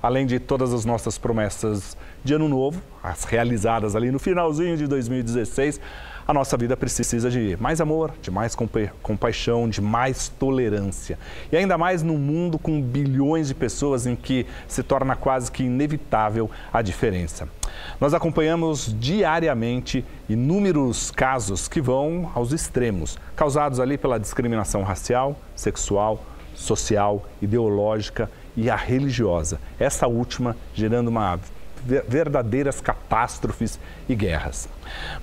Além de todas as nossas promessas de ano novo, as realizadas ali no finalzinho de 2016, a nossa vida precisa de mais amor, de mais compaixão, de mais tolerância. E ainda mais num mundo com bilhões de pessoas em que se torna quase que inevitável a diferença. Nós acompanhamos diariamente inúmeros casos que vão aos extremos, causados ali pela discriminação racial, sexual, social, ideológica e a religiosa. Essa última gerando verdadeiras catástrofes e guerras.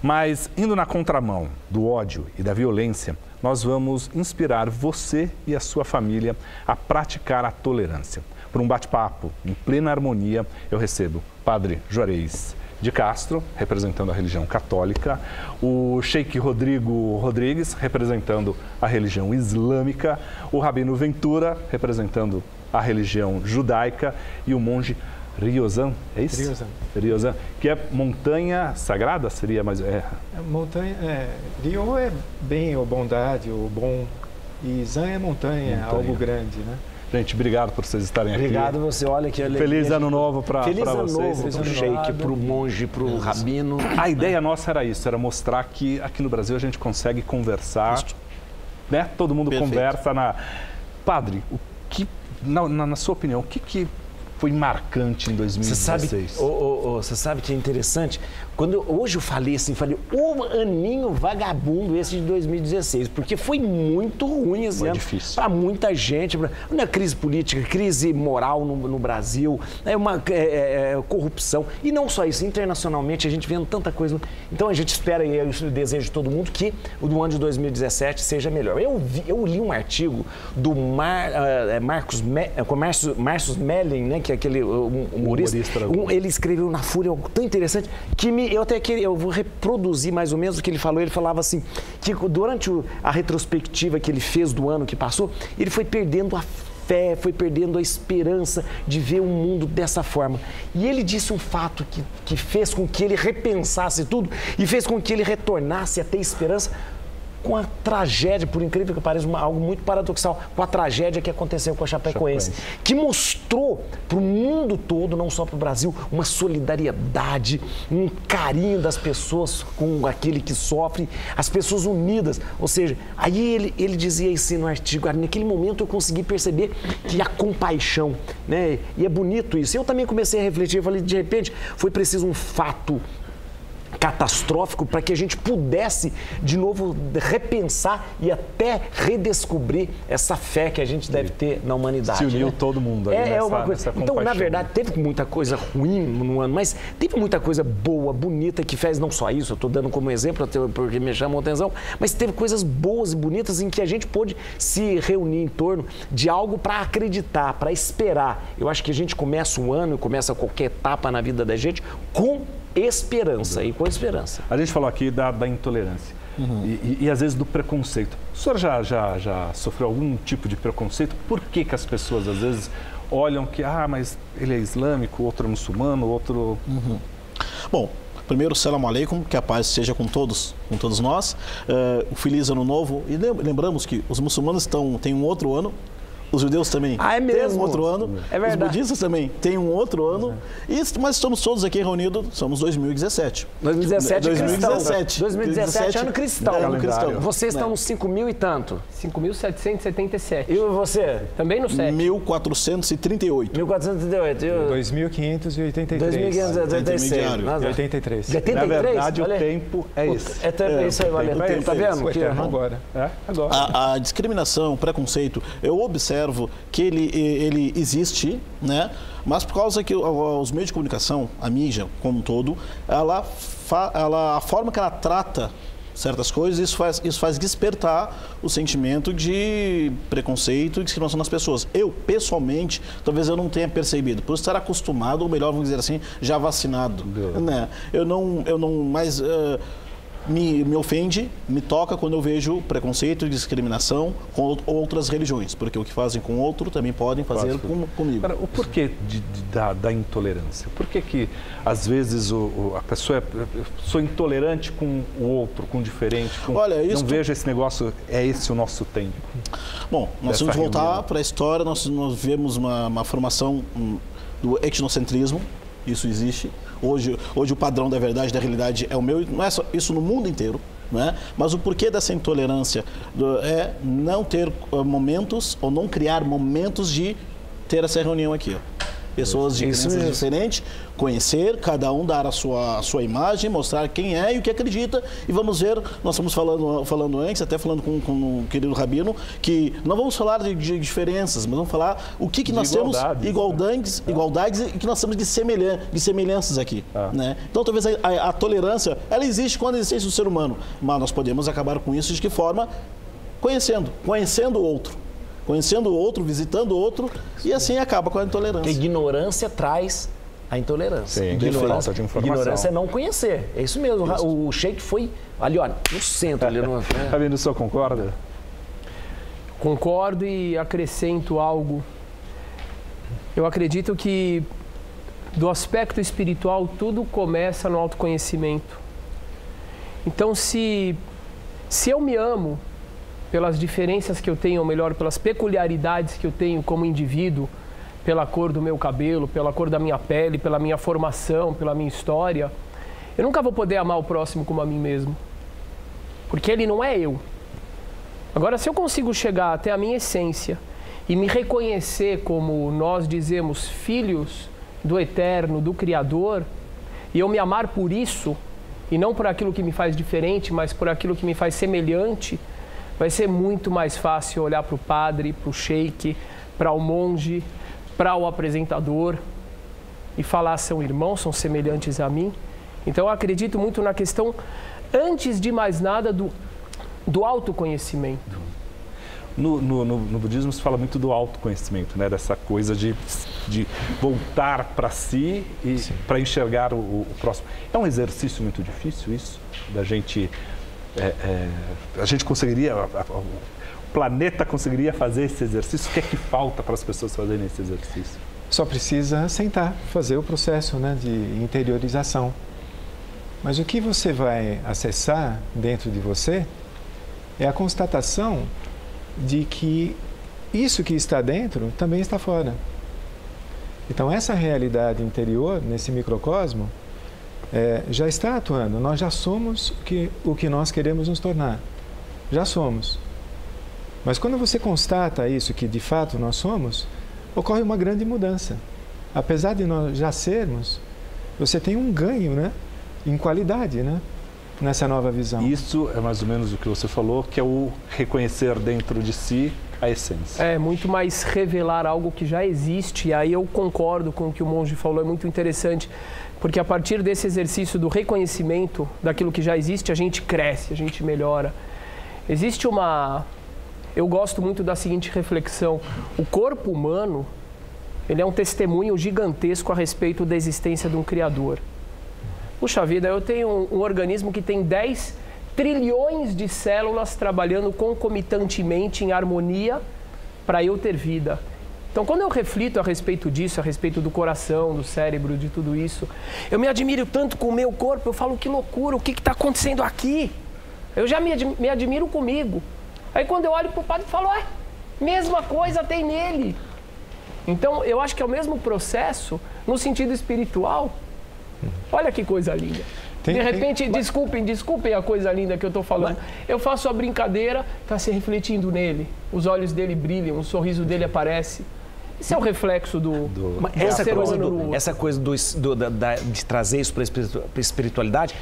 Mas, indo na contramão do ódio e da violência, nós vamos inspirar você e a sua família a praticar a tolerância. Por um bate-papo em plena harmonia, eu recebo Padre Juarez de Castro, representando a religião católica, o Sheik Rodrigo Rodrigues, representando a religião islâmica, o Rabino Ventura, representando a religião judaica, e o monge Ryozan, é isso? Ryozan. Ryozan, que é montanha sagrada, seria mais... Montanha, Ryo é bem, ou bondade, ou bom, e Zan é montanha, algo grande, né? Gente, obrigado por vocês estarem aqui. Obrigado você, olha que alegria. Feliz ano novo para vocês. Feliz ano novo para o Sheik, para o monge, para o rabino. A ideia nossa era isso, era mostrar que aqui no Brasil a gente consegue conversar, né? Todo mundo conversa na... Padre, o que, na sua opinião, o que foi marcante em 2016? Você sabe que é interessante? Hoje eu falei assim, o aninho vagabundo esse de 2016, porque foi muito ruim esse ano para muita gente. Uma crise política, crise moral no Brasil, uma corrupção. E não só isso, internacionalmente a gente vendo tanta coisa. Então a gente espera, e eu desejo de todo mundo, que o do ano de 2017 seja melhor. Eu li um artigo do Marcus Mellen, né, que é aquele humorista. Ele escreveu na Fúria algo tão interessante que eu vou reproduzir mais ou menos o que ele falou. Ele falava assim, que durante a retrospectiva que ele fez do ano que passou, ele foi perdendo a fé, foi perdendo a esperança de ver o mundo dessa forma. E ele disse um fato que fez com que ele repensasse tudo e fez com que ele retornasse a ter esperança com a tragédia, por incrível que pareça, algo muito paradoxal, com a tragédia que aconteceu com a Chapecoense, que mostrou para o mundo todo, não só para o Brasil, uma solidariedade, um carinho das pessoas com aquele que sofre, as pessoas unidas. Ou seja, aí ele dizia assim no artigo, naquele momento eu consegui perceber que a compaixão, né? E é bonito isso. Eu também comecei a refletir, eu falei, de repente, foi preciso um fato catastrófico para que a gente pudesse de novo repensar e até redescobrir essa fé que a gente deve ter na humanidade. Se uniu, né? Todo mundo ali uma coisa. Então, na verdade, teve muita coisa ruim no ano, mas teve muita coisa boa, bonita, que fez não só isso, eu estou dando como exemplo porque me chamou a atenção, mas teve coisas boas e bonitas em que a gente pôde se reunir em torno de algo para acreditar, para esperar. Eu acho que a gente começa um ano, começa qualquer etapa na vida da gente com esperança e com esperança. A gente falou aqui da intolerância e às vezes do preconceito. O senhor já sofreu algum tipo de preconceito? Por que as pessoas às vezes olham que, mas ele é islâmico, outro é muçulmano, outro... Bom, primeiro, salam aleikum, que a paz seja com todos nós. Feliz ano novo. E lembramos que os muçulmanos têm um outro ano. Os judeus também têm um outro ano, os budistas também têm um outro ano, mas estamos todos aqui reunidos, somos 2017. 2017 ano cristão. Vocês estão nos 5.000 e tanto? 5.777. E você? Também no 7. 1.438. 2.583. 83. Na verdade, o tempo é esse. É isso aí, Valente. Tá vendo? Agora. A discriminação, o preconceito, eu observo que ele existe, né? Mas por causa que os meios de comunicação, a mídia como um todo, a forma que ela trata certas coisas, isso faz despertar o sentimento de preconceito e discriminação nas pessoas. Eu, pessoalmente, talvez eu não tenha percebido, por estar acostumado, ou melhor, vamos dizer assim, já vacinado, né? Eu não mais... Me ofende, me toca quando eu vejo preconceito e discriminação com outras religiões, porque o que fazem com outro também podem fazer comigo. Agora, o porquê da intolerância? Por que às vezes a pessoa sou intolerante com o outro, com o diferente? Olha, não vejo esse negócio, é esse o nosso tempo? Bom, nós vamos voltar para a história, nós vemos uma formação do etnocentrismo, isso existe. Hoje o padrão da verdade, da realidade é o meu, não é só isso no mundo inteiro, né? Mas o porquê dessa intolerância é não ter momentos ou não criar momentos de ter essa reunião aqui, ó. Pessoas de crenças diferentes, conhecer, cada um dar a sua imagem, mostrar quem é e o que acredita. E vamos ver, nós estamos falando antes, até falando com o querido Rabino, que não vamos falar de diferenças, mas vamos falar o que nós temos, igualdades e que nós temos de semelhanças aqui. Né? Então, talvez a tolerância, ela existe quando existe o ser humano, mas nós podemos acabar com isso de que forma? Conhecendo o outro. Conhecendo o outro, visitando o outro, e assim acaba com a intolerância. A ignorância traz a intolerância. Sim, falta de informação. Ignorância é não conhecer. É isso mesmo. Isso. O Sheik foi ali, olha, no centro. Rabino, o senhor concorda? Concordo e acrescento algo. Eu acredito que, do aspecto espiritual, tudo começa no autoconhecimento. Então, se eu me amo, pelas diferenças que eu tenho, ou melhor, pelas peculiaridades que eu tenho como indivíduo, pela cor do meu cabelo, pela cor da minha pele, pela minha formação, pela minha história, eu nunca vou poder amar o próximo como a mim mesmo, porque ele não é eu. Agora, se eu consigo chegar até a minha essência e me reconhecer como nós dizemos, filhos do Eterno, do Criador, e eu me amar por isso, e não por aquilo que me faz diferente, mas por aquilo que me faz semelhante, vai ser muito mais fácil olhar para o padre, para o sheik, para o monge, para o apresentador e falar: são irmãos, são semelhantes a mim. Então, eu acredito muito na questão, antes de mais nada, do autoconhecimento. No budismo se fala muito do autoconhecimento, né? Dessa coisa de voltar para si e para enxergar o próximo. É um exercício muito difícil isso, da gente... a gente conseguiria, o planeta conseguiria fazer esse exercício? O que é que falta para as pessoas fazerem esse exercício? Só precisa sentar, fazer o processo, né, de interiorização. Mas o que você vai acessar dentro de você é a constatação de que isso que está dentro também está fora. Então, essa realidade interior, nesse microcosmo, já está atuando. Nós já somos o que nós queremos nos tornar. Já somos. Mas quando você constata isso, que de fato nós somos, ocorre uma grande mudança. Apesar de nós já sermos, você tem um ganho, né, em qualidade, né, nessa nova visão. Isso é mais ou menos o que você falou, que é o reconhecer dentro de si a essência. É muito mais revelar algo que já existe. E aí eu concordo com o que o monge falou, é muito interessante. Porque a partir desse exercício do reconhecimento daquilo que já existe, a gente cresce, a gente melhora. Existe eu gosto muito da seguinte reflexão: o corpo humano, ele é um testemunho gigantesco a respeito da existência de um Criador. Puxa vida, eu tenho um organismo que tem 10 trilhões de células trabalhando concomitantemente em harmonia para eu ter vida. Então, quando eu reflito a respeito disso, a respeito do coração, do cérebro, de tudo isso, eu me admiro tanto com o meu corpo, eu falo: que loucura, o que está acontecendo aqui? Eu já me admiro comigo. Aí, quando eu olho para o padre, eu falo: mesma coisa tem nele. Então, eu acho que é o mesmo processo no sentido espiritual. Olha que coisa linda. De repente, desculpem a coisa linda que eu estou falando. Eu faço a brincadeira, está se refletindo nele. Os olhos dele brilham, o sorriso dele aparece. Isso é o reflexo essa coisa de trazer isso para a espiritualidade,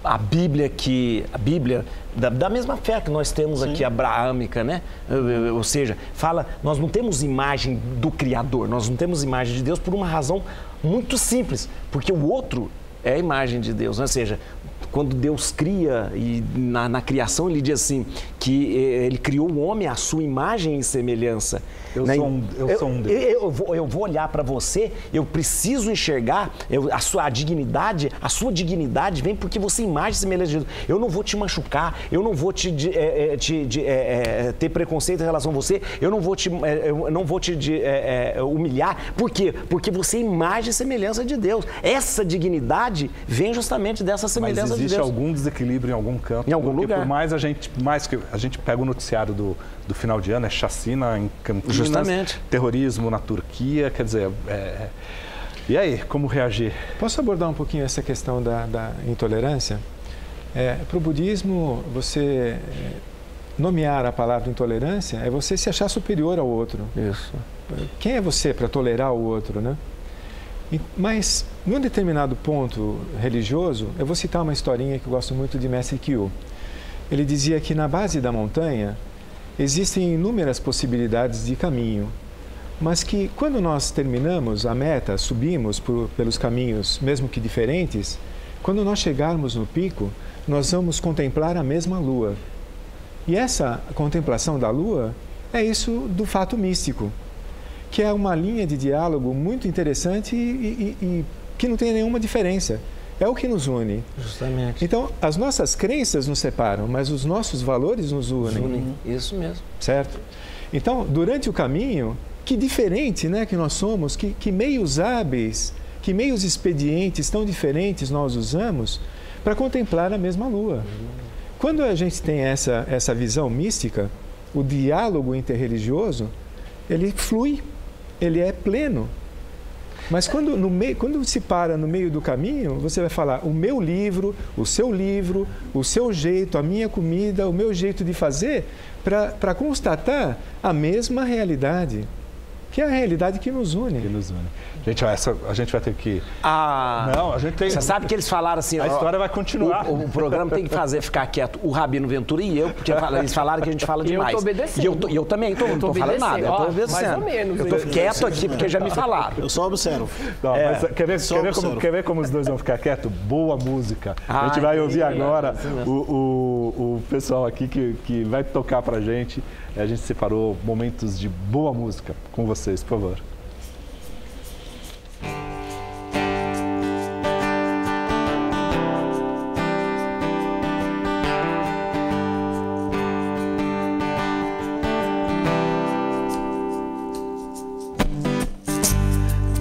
a Bíblia da mesma fé que nós temos aqui, abraâmica, né? Ou seja, fala, nós não temos imagem do Criador, nós não temos imagem de Deus por uma razão muito simples, porque o outro é a imagem de Deus, né? Ou seja, quando Deus cria, e na criação ele diz assim, que ele criou o homem à sua imagem e semelhança. Eu sou um Deus. Eu vou olhar para você, eu preciso enxergar a sua dignidade vem porque você imagem e semelhança de Deus. Eu não vou te machucar, eu não vou ter preconceito em relação a você, eu não vou te humilhar. Por quê? Porque você é imagem e semelhança de Deus. Essa dignidade vem justamente dessa semelhança de Deus. existe algum desequilíbrio em algum canto. Em algum lugar. Por mais que a gente pega o noticiário do final de ano, é chacina em Campinas, justamente, terrorismo na Turquia, quer dizer, e aí, como reagir? Posso abordar um pouquinho essa questão da intolerância? Para o budismo, você nomear a palavra intolerância é você se achar superior ao outro. Isso. Quem é você para tolerar o outro, né? Mas, num determinado ponto religioso, eu vou citar uma historinha que eu gosto muito de Mestre Kyu. Ele dizia que na base da montanha existem inúmeras possibilidades de caminho, mas que quando nós terminamos a meta, subimos pelos caminhos, mesmo que diferentes, quando nós chegarmos no pico, nós vamos contemplar a mesma lua. E essa contemplação da lua é isso do fato místico, que é uma linha de diálogo muito interessante e que não tem nenhuma diferença. É o que nos une. Justamente. Então, as nossas crenças nos separam, mas os nossos valores nos unem. Isso mesmo. Certo? Então, durante o caminho, que diferente, né, que nós somos, que meios hábeis, que meios expedientes tão diferentes nós usamos para contemplar a mesma lua. Quando a gente tem essa visão mística, o diálogo interreligioso, ele flui, ele é pleno. Mas quando se para no meio do caminho, você vai falar o meu livro, o seu jeito, a minha comida, o meu jeito de fazer, para constatar a mesma realidade, que é a realidade que nos une. Gente, a gente vai ter que... Não, a gente tem... Você sabe que eles falaram assim... A história vai continuar. O programa tem que ficar quieto o Rabino Ventura e eu, porque eles falaram que a gente fala demais. Eu tô obedecendo. E eu também não tô falando nada, eu tô obedecendo. Mais ou menos. Eu tô quieto aqui porque já me falaram. Eu só observo. Não, mas quer ver como os dois vão ficar quietos? Boa música. A gente vai ouvir agora o pessoal aqui que vai tocar pra gente. A gente separou momentos de boa música com vocês, por favor.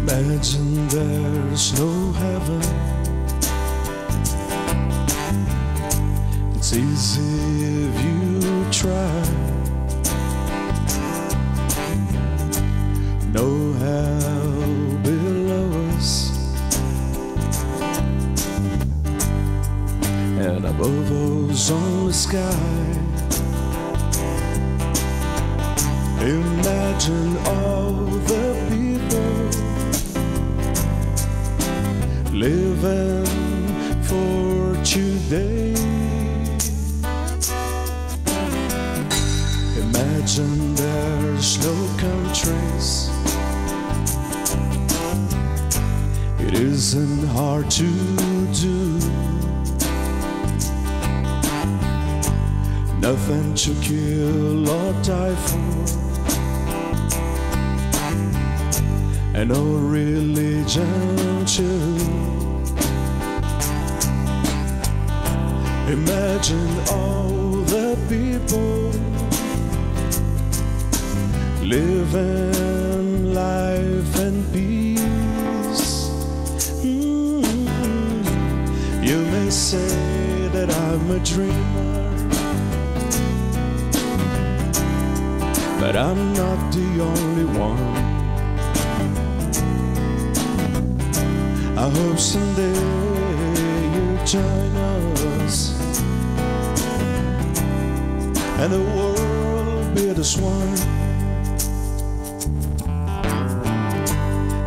Imagine there's no heaven. It's easy if you try. No hell below us, and above us only sky. Imagine all the people living for today. Imagine there's no countries. It isn't hard to do. Nothing to kill or die for, and no religion too. Imagine all the people living life in peace. You may say that I'm a dreamer, but I'm not the only one. I hope someday you'll join us, and the world will be this one.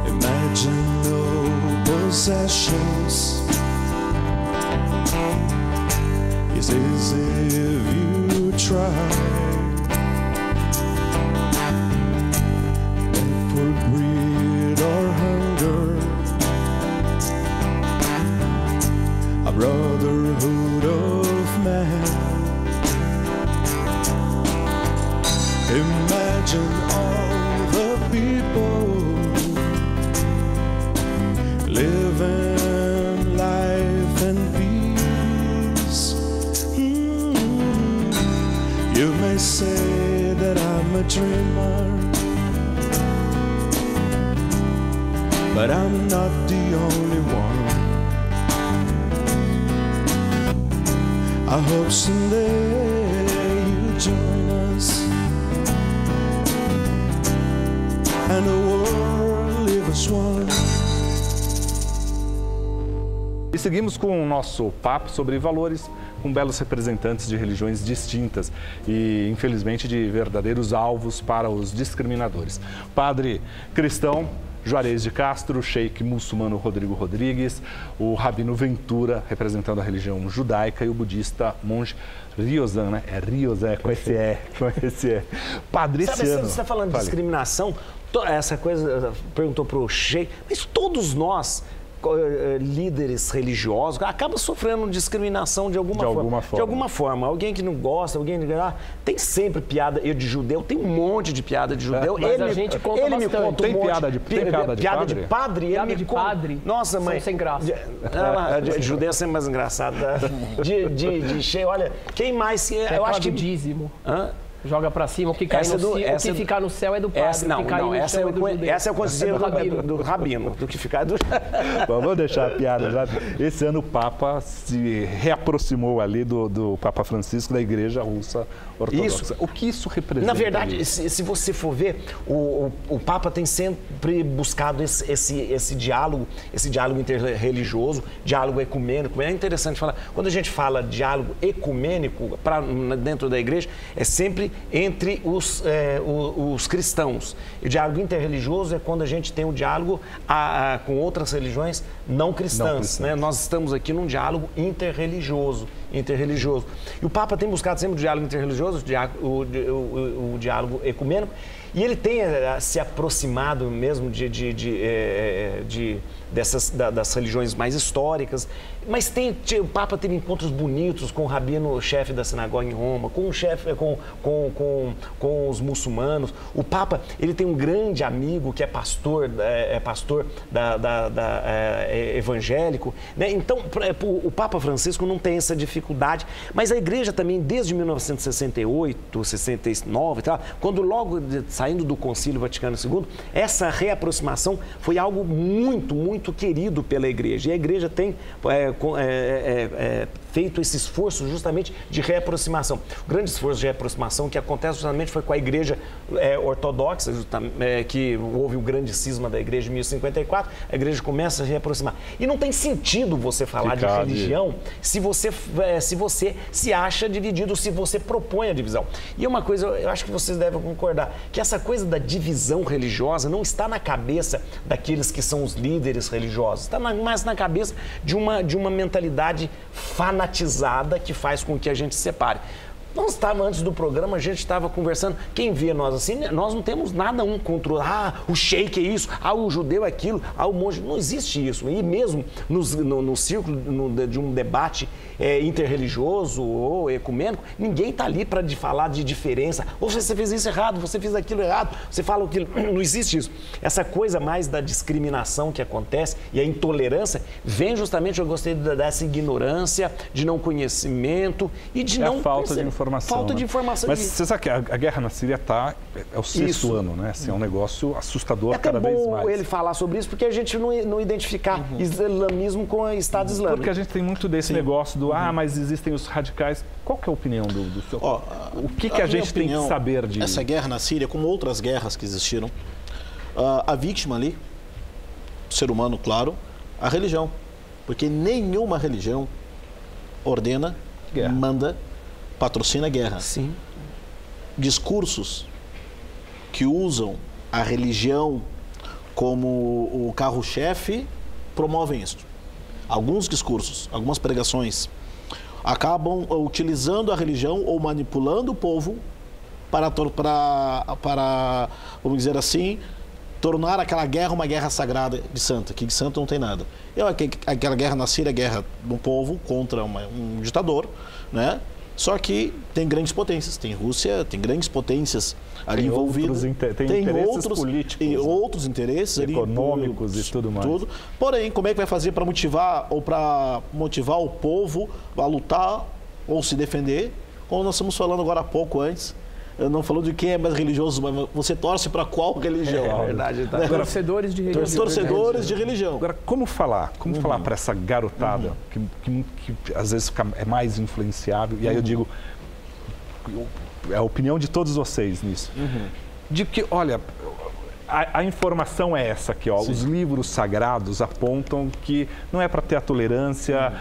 Imagine no possessions. It's easy if you try. No for greed or hunger, a brotherhood of man. Imagine all the people living life in peace. You may say that I'm a dreamer, but I'm not the only one. I hope someday you join us and the world live as one. E seguimos com o nosso papo sobre valores, com belos representantes de religiões distintas e, infelizmente, de verdadeiros alvos para os discriminadores. Padre cristão Juarez de Castro, sheik muçulmano Rodrigo Rodrigues, o rabino Ventura, representando a religião judaica, e o budista monge Ryozan, né? É Ryozan, com esse E. Padre Sabe, você está falando de discriminação, essa coisa, perguntou para o sheik, mas todos nós, líderes religiosos, acaba sofrendo discriminação de alguma forma. De alguma forma. Alguém que não gosta, alguém que... tem sempre piada. Eu de judeu, tem um monte de piada de judeu. Mas a gente conta ele me conta tem piada de padre? Piada de padre? Nossa, mãe. Sem graça. Judeu é sempre mais engraçado. De cheio. Olha, quem mais... Eu acho que... dízimo. Joga pra cima, o que cai no céu, o que ficar no céu é do padre, essa é o conselho do rabino, do que ficar do... Bom, vamos deixar a piada já. Esse ano o Papa se reaproximou ali do Papa Francisco, da Igreja Russa Ortodoxa. Isso. O que isso representa? Na verdade, se você for ver, o Papa tem sempre buscado esse diálogo interreligioso, diálogo ecumênico. É interessante falar, quando a gente fala diálogo ecumênico dentro da Igreja, é sempre entre os cristãos. E o diálogo interreligioso é quando a gente tem um diálogo com outras religiões não cristãs. Né? Nós estamos aqui num diálogo interreligioso. E o Papa tem buscado sempre o diálogo interreligioso, o diálogo ecumênico, e ele tem se aproximado mesmo das religiões mais históricas, mas o Papa teve encontros bonitos com o rabino chefe da sinagoga em Roma, com os muçulmanos. O Papa, ele tem um grande amigo que é pastor evangélico, né? Então o Papa Francisco não tem essa dificuldade, mas a Igreja também desde 1968, 69, tá? Quando logo saindo do Concílio Vaticano II, essa reaproximação foi algo muito, muito querido pela Igreja. E a Igreja tem feito esse esforço justamente de reaproximação. O grande esforço de reaproximação que acontece justamente foi com a Igreja Ortodoxa, que houve o grande cisma da Igreja em 1054, a Igreja começa a reaproximar. E não tem sentido você falar de religião se você se acha dividido, se você propõe a divisão. E uma coisa, eu acho que vocês devem concordar, que essa coisa da divisão religiosa não está na cabeça daqueles que são os líderes religiosos, está mais na cabeça de uma mentalidade fanatizada que faz com que a gente se separe. Nós estávamos, antes do programa, a gente estava conversando, quem vê nós assim, nós não temos nada um contra o o sheik é isso, o judeu é aquilo, o monge, não existe isso. E mesmo no círculo de um debate interreligioso ou ecumênico, ninguém está ali para falar de diferença, ou você fez isso errado, você fez aquilo errado, você fala aquilo, não existe isso. Essa coisa mais da discriminação que acontece e a intolerância vem justamente, eu gostei dessa ignorância, de não conhecimento e de não... falta de informação. Falta de informação. Mas você sabe que a guerra na Síria é o sexto ano, né? Assim, é um negócio assustador cada vez mais. É bom ele falar sobre isso, porque a gente não identificar islamismo com o Estado Islâmico. Porque a gente tem muito desse negócio do, mas existem os radicais. Qual que é a opinião do seu... o que a gente tem que saber de... Essa guerra na Síria, como outras guerras que existiram, a vítima ali, o ser humano, claro, a religião. Porque nenhuma religião ordena, manda, patrocina a guerra. Sim. Discursos que usam a religião como o carro-chefe promovem isso. Alguns discursos, algumas pregações acabam utilizando a religião ou manipulando o povo para vamos dizer assim, tornar aquela guerra uma guerra sagrada de santa, que de santo não tem nada. Aquela guerra na Síria, a guerra do povo contra um ditador, né? Só que tem grandes potências, tem Rússia, tem grandes potências ali envolvidas. Tem interesses políticos. E outros interesses econômicos ali, e tudo mais. Porém, como é que vai fazer para motivar o povo a lutar ou se defender? Como nós estamos falando agora há pouco antes, não falou de quem é mais religioso, mas você torce para qual religião? É verdade, tá. Torcedores de religião. Torcedores de religião. Agora, como falar? Como falar para essa garotada que às vezes é mais influenciável? E aí eu digo, é a opinião de todos vocês nisso. De que, olha, a informação é essa aqui, ó. Os livros sagrados apontam que não é para ter a tolerância,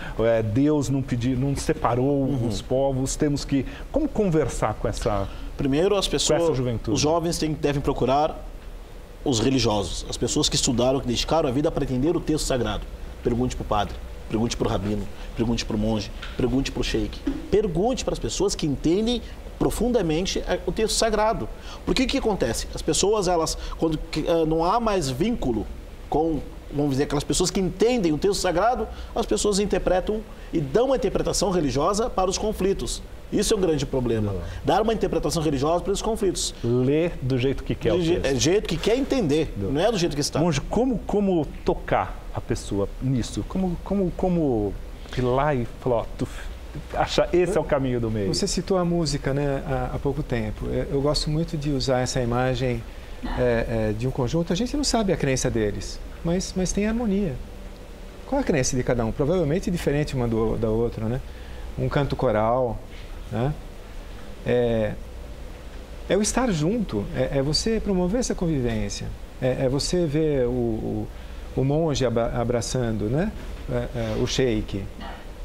Deus não separou os povos, temos que... Como conversar com essa... Primeiro, as pessoas, essa juventude? Os jovens devem procurar os religiosos, as pessoas que estudaram, que dedicaram a vida para entender o texto sagrado. Pergunte para o padre, pergunte para o rabino, pergunte para o monge, pergunte para o sheik. Pergunte para as pessoas que entendem profundamente o texto sagrado. Porque o que acontece? As pessoas, elas, quando não há mais vínculo com, vamos dizer, aquelas pessoas que entendem o texto sagrado, as pessoas interpretam e dão uma interpretação religiosa para os conflitos. Isso é um grande problema. Dar uma interpretação religiosa para os conflitos. Ler do jeito que quer o texto. Do jeito que quer entender, não é do jeito que está. Monge, como tocar a pessoa nisso? Como ir lá e falar, ó, esse é o caminho do meio? Você citou a música, né, há pouco tempo. Eu gosto muito de usar essa imagem de um conjunto. A gente não sabe a crença deles, mas tem harmonia. Qual a crença de cada um? Provavelmente diferente uma da outra, né? Um canto coral, né? É o estar junto, é você promover essa convivência, é você ver o monge abraçando, né? O sheik,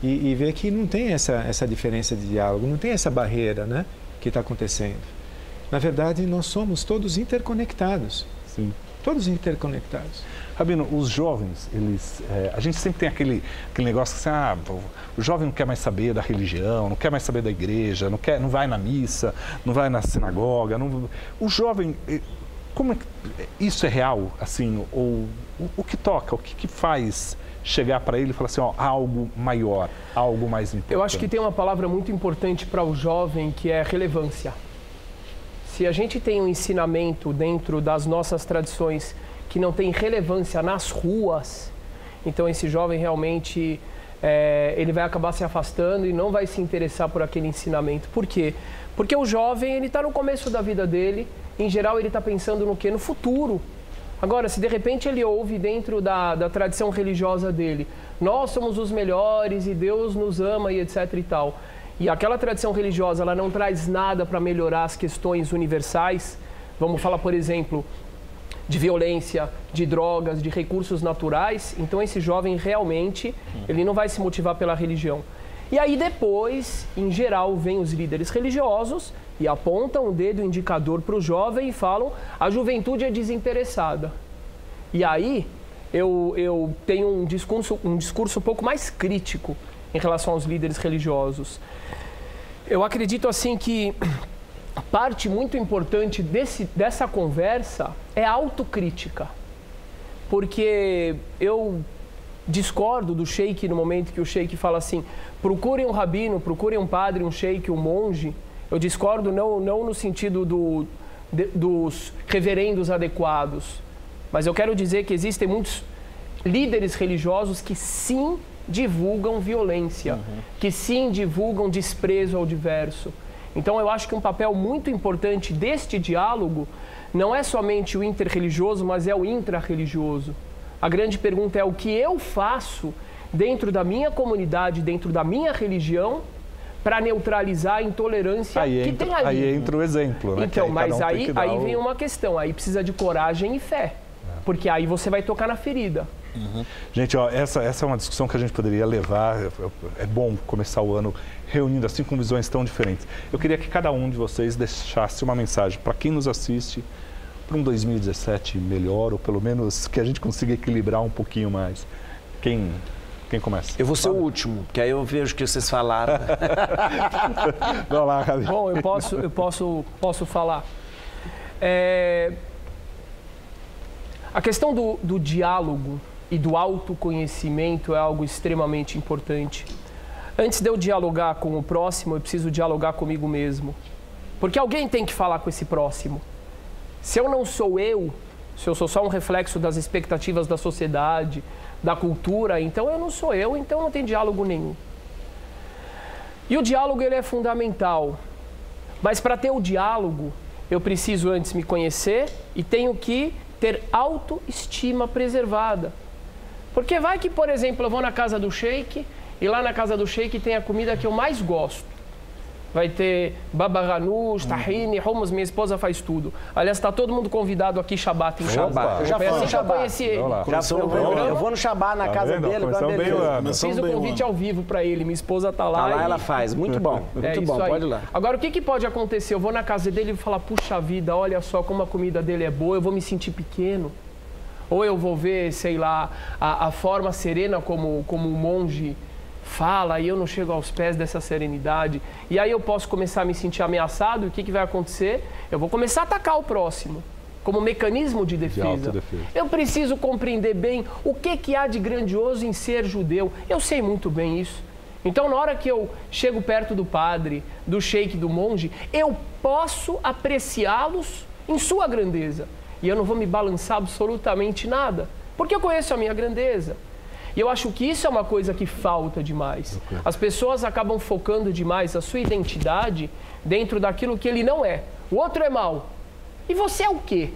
e ver que não tem essa diferença de diálogo, não tem essa barreira, né? Que está acontecendo. Na verdade, nós somos todos interconectados. Sim. Todos interconectados. Rabino, os jovens, a gente sempre tem aquele negócio que o jovem não quer mais saber da religião, não quer mais saber da igreja, não vai na missa, não vai na sinagoga. O jovem, como isso é real, assim, ou o que toca, o que faz chegar para ele e falar assim, ó, algo maior, algo mais importante? Eu acho que tem uma palavra muito importante para o jovem, que é relevância. Se a gente tem um ensinamento dentro das nossas tradições que não tem relevância nas ruas, então esse jovem realmente ele vai acabar se afastando e não vai se interessar por aquele ensinamento. Por quê? Porque o jovem, ele está no começo da vida dele, em geral ele está pensando no quê? No futuro. Agora, se de repente ele ouve dentro da tradição religiosa dele, nós somos os melhores e Deus nos ama e etc e tal, e aquela tradição religiosa, ela não traz nada para melhorar as questões universais, vamos falar, por exemplo, de violência, de drogas, de recursos naturais, então esse jovem realmente, ele não vai se motivar pela religião. E aí depois, em geral, vêm os líderes religiosos e apontam o dedo indicador para o jovem e falam, a juventude é desinteressada. E aí eu tenho um discurso um pouco mais crítico em relação aos líderes religiosos. Eu acredito assim que parte muito importante dessa conversa é a autocrítica. Porque eu discordo do sheik no momento que o sheik fala assim, procurem um rabino, procurem um padre, um sheik, um monge. Eu discordo não no sentido dos reverendos adequados, mas eu quero dizer que existem muitos líderes religiosos que sim divulgam violência, que sim divulgam desprezo ao diverso. Então eu acho que um papel muito importante deste diálogo não é somente o interreligioso, mas é o intrarreligioso. A grande pergunta é o que eu faço dentro da minha comunidade, dentro da minha religião, para neutralizar a intolerância que tem ali. Aí entra o exemplo, né? Então, mas aí vem uma questão, aí precisa de coragem e fé, porque aí você vai tocar na ferida. Gente, ó, essa é uma discussão que a gente poderia levar. É bom começar o ano reunindo assim com visões tão diferentes. Eu queria que cada um de vocês deixasse uma mensagem para quem nos assiste para um 2017 melhor, ou pelo menos que a gente consiga equilibrar um pouquinho mais. Quem começa? Eu vou ser o último, que aí eu vejo o que vocês falaram. Vai lá, Rabi. Bom, eu posso falar. A questão do diálogo e do autoconhecimento é algo extremamente importante. Antes de eu dialogar com o próximo, eu preciso dialogar comigo mesmo. Porque alguém tem que falar com esse próximo. Se eu não sou eu, se eu sou só um reflexo das expectativas da sociedade, da cultura, então eu não sou eu, então não tem diálogo nenhum. E o diálogo, ele é fundamental. Mas para ter o diálogo, eu preciso antes me conhecer e tenho que ter autoestima preservada. Porque vai que, por exemplo, eu vou na casa do sheik e lá na casa do sheik tem a comida que eu mais gosto. Vai ter baba ganoush, tahine, hummus, minha esposa faz tudo. Aliás, está todo mundo convidado aqui Shabbat em Shabbat. Eu já fui no Shabbat. Conheci ele. Eu vou no Shabbat na casa dele, Fiz o convite ao vivo para ele, minha esposa tá lá. Tá lá, ela faz. Muito bom, muito bom, pode ir lá. Agora, o que pode acontecer? Eu vou na casa dele e falar, puxa vida, olha só como a comida dele é boa, eu vou me sentir pequeno. Ou eu vou ver, sei lá, a forma serena como o monge fala e eu não chego aos pés dessa serenidade. E aí eu posso começar a me sentir ameaçado e o que vai acontecer? Eu vou começar a atacar o próximo, como mecanismo de defesa. Eu preciso compreender bem o que há de grandioso em ser judeu. Eu sei muito bem isso. Então, na hora que eu chego perto do padre, do sheik, do monge, eu posso apreciá-los em sua grandeza. E eu não vou me balançar absolutamente nada, porque eu conheço a minha grandeza. E eu acho que isso é uma coisa que falta demais. As pessoas acabam focando demais a sua identidade dentro daquilo que ele não é. O outro é mau. E você é o quê?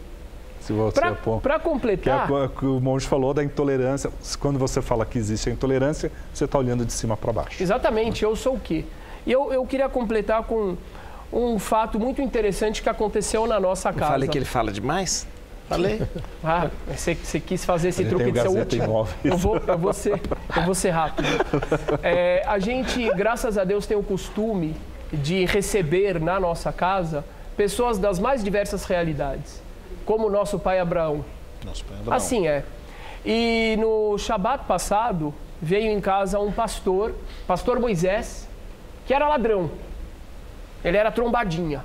Para completar... Que é o que o monge falou da intolerância. Quando você fala que existe a intolerância, você está olhando de cima para baixo. Exatamente, eu sou o quê? E eu queria completar com um fato muito interessante que aconteceu na nossa casa. Eu falei que ele fala demais? Falei. Você quis fazer esse truque de ser último. Eu vou ser rápido. A gente, graças a Deus, tem o costume de receber na nossa casa pessoas das mais diversas realidades, como o nosso pai Abraão. Assim é. E no Shabat passado, veio em casa um pastor Moisés, que era ladrão. Ele era trombadinha.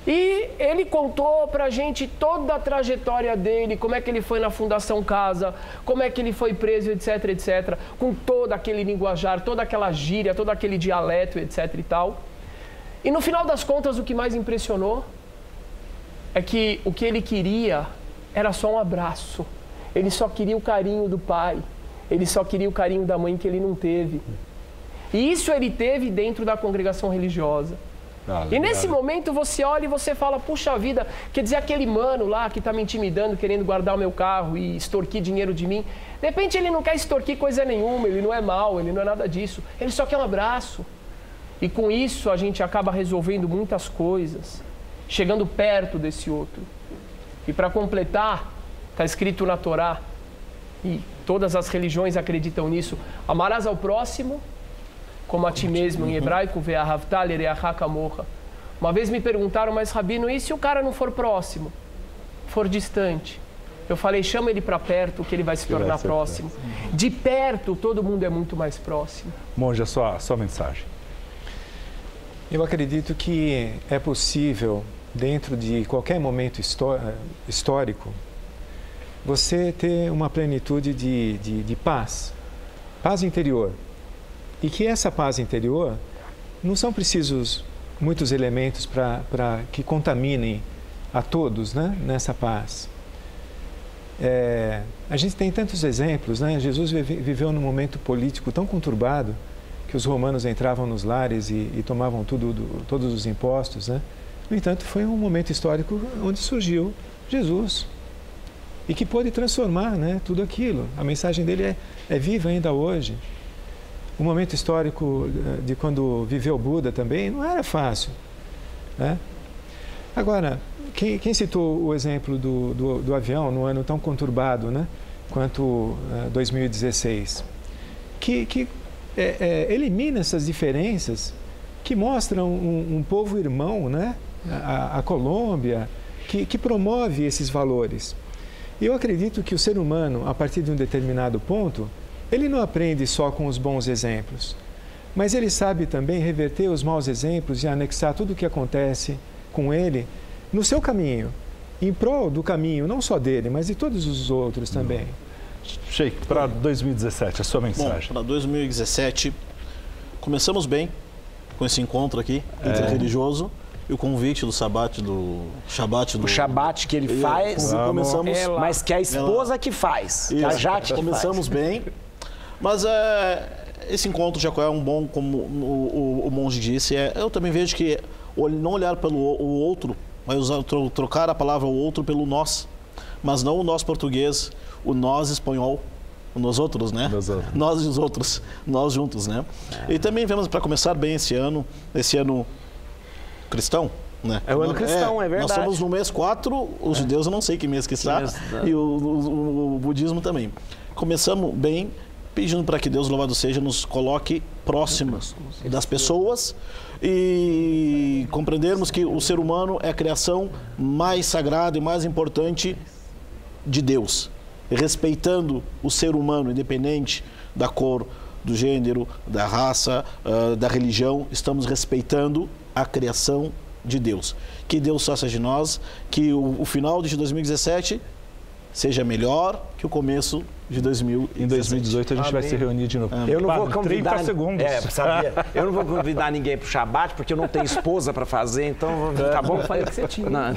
E ele contou pra gente toda a trajetória dele, como é que ele foi na Fundação Casa, como é que ele foi preso, etc, etc, com todo aquele linguajar, toda aquela gíria, todo aquele dialeto, etc e tal. E no final das contas, o que mais impressionou é que o que ele queria era só um abraço. Ele só queria o carinho do pai, ele só queria o carinho da mãe que ele não teve. E isso ele teve dentro da congregação religiosa. E nesse momento você olha e você fala, puxa vida, quer dizer, aquele mano lá que está me intimidando, querendo guardar o meu carro e extorquir dinheiro de mim, de repente ele não quer extorquir coisa nenhuma, ele não é mau, ele não é nada disso, ele só quer um abraço. E com isso a gente acaba resolvendo muitas coisas, chegando perto desse outro. E para completar, está escrito na Torá, e todas as religiões acreditam nisso, amarás ao próximo como a ti mesmo, em hebraico, ve'ahavta l'reacha kamocha. Uma vez me perguntaram, mas Rabino, e se o cara não for próximo, for distante? Eu falei, chama ele para perto, que ele vai se tornar próximo. De perto, todo mundo é muito mais próximo. Monge, a sua mensagem. Eu acredito que é possível, dentro de qualquer momento histórico, você ter uma plenitude de paz, paz interior. E que essa paz interior não são precisos muitos elementos para que contaminem a todos, né, nessa paz. A gente tem tantos exemplos, né? Jesus viveu num momento político tão conturbado que os romanos entravam nos lares e tomavam todos os impostos, né? No entanto, foi um momento histórico onde surgiu Jesus e que pôde transformar, né, tudo aquilo. A mensagem dele é viva ainda hoje. O momento histórico de quando viveu Buda também não era fácil, né? Agora, quem citou o exemplo do avião num ano tão conturbado, né, quanto 2016, que elimina essas diferenças, que mostram um povo irmão, né, a Colômbia, que promove esses valores. E eu acredito que o ser humano, a partir de um determinado ponto, ele não aprende só com os bons exemplos, mas ele sabe também reverter os maus exemplos e anexar tudo o que acontece com ele no seu caminho, em prol do caminho, não só dele, mas de todos os outros também. Sheik, para 2017, a sua mensagem. Bom, para 2017, começamos bem com esse encontro aqui, interreligioso, e o convite do Shabat do... O Shabat que ele faz, mas que é a esposa que faz. Que a Jade começamos bem. Mas esse encontro de Jacó é um bom, como o monge disse, eu também vejo que não olhar pelo o outro, mas trocar a palavra o outro pelo nós, mas não o nós português, o nós espanhol, o nós outros, né? Nós e os outros, nós juntos, né? E também vemos, para começar bem esse ano cristão, né? É o ano cristão, é verdade. Nós estamos no mês 4, os judeus eu não sei que mês que está, e o budismo também. Começamos bem, pedindo para que Deus, louvado seja, nos coloque próximos das pessoas e compreendermos que o ser humano é a criação mais sagrada e mais importante de Deus. Respeitando o ser humano, independente da cor, do gênero, da raça, da religião, estamos respeitando a criação de Deus. Que Deus faça de nós, que o final de 2017 seja melhor que o começo de 2017. Em 2018 a gente vai se reunir de novo. Eu não vou convidar 30 segundos. Sabia? Eu não vou convidar ninguém para o Shabat, porque eu não tenho esposa para fazer, então tá bom. Falei que você tinha. Não.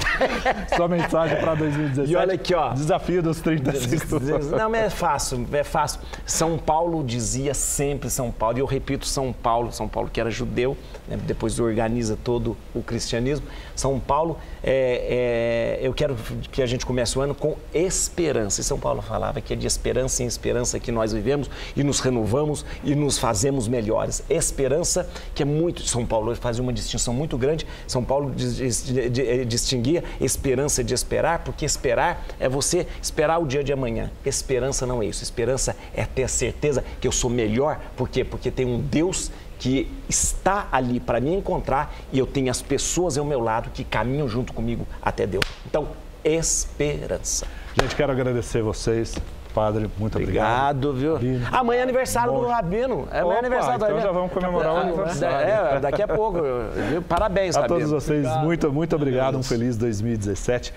Sua mensagem para 2017. E olha aqui, ó. Desafio dos 30 segundos. Não, mas é fácil, é fácil. São Paulo dizia sempre São Paulo, e eu repito São Paulo que era judeu, né, depois organiza todo o cristianismo. São Paulo, eu quero que a gente comece o ano com esperança. E São Paulo falava que é de esperança em esperança que nós vivemos e nos renovamos e nos fazemos melhores. Esperança, que é muito... São Paulo fazia uma distinção muito grande. São Paulo distinguia esperança de esperar, porque esperar é você esperar o dia de amanhã. Esperança não é isso. Esperança é ter a certeza que eu sou melhor. Por quê? Porque tem um Deus que está ali para me encontrar e eu tenho as pessoas ao meu lado que caminham junto comigo até Deus. Então, esperança. Gente, quero agradecer vocês. Padre, muito obrigado. Viu? Rabino. Amanhã é aniversário do Rabino. Amanhã é aniversário do Rabino. Então já vamos comemorar o aniversário. Daqui a pouco. Parabéns, a Rabino. todos vocês, muito obrigado. Um feliz 2017.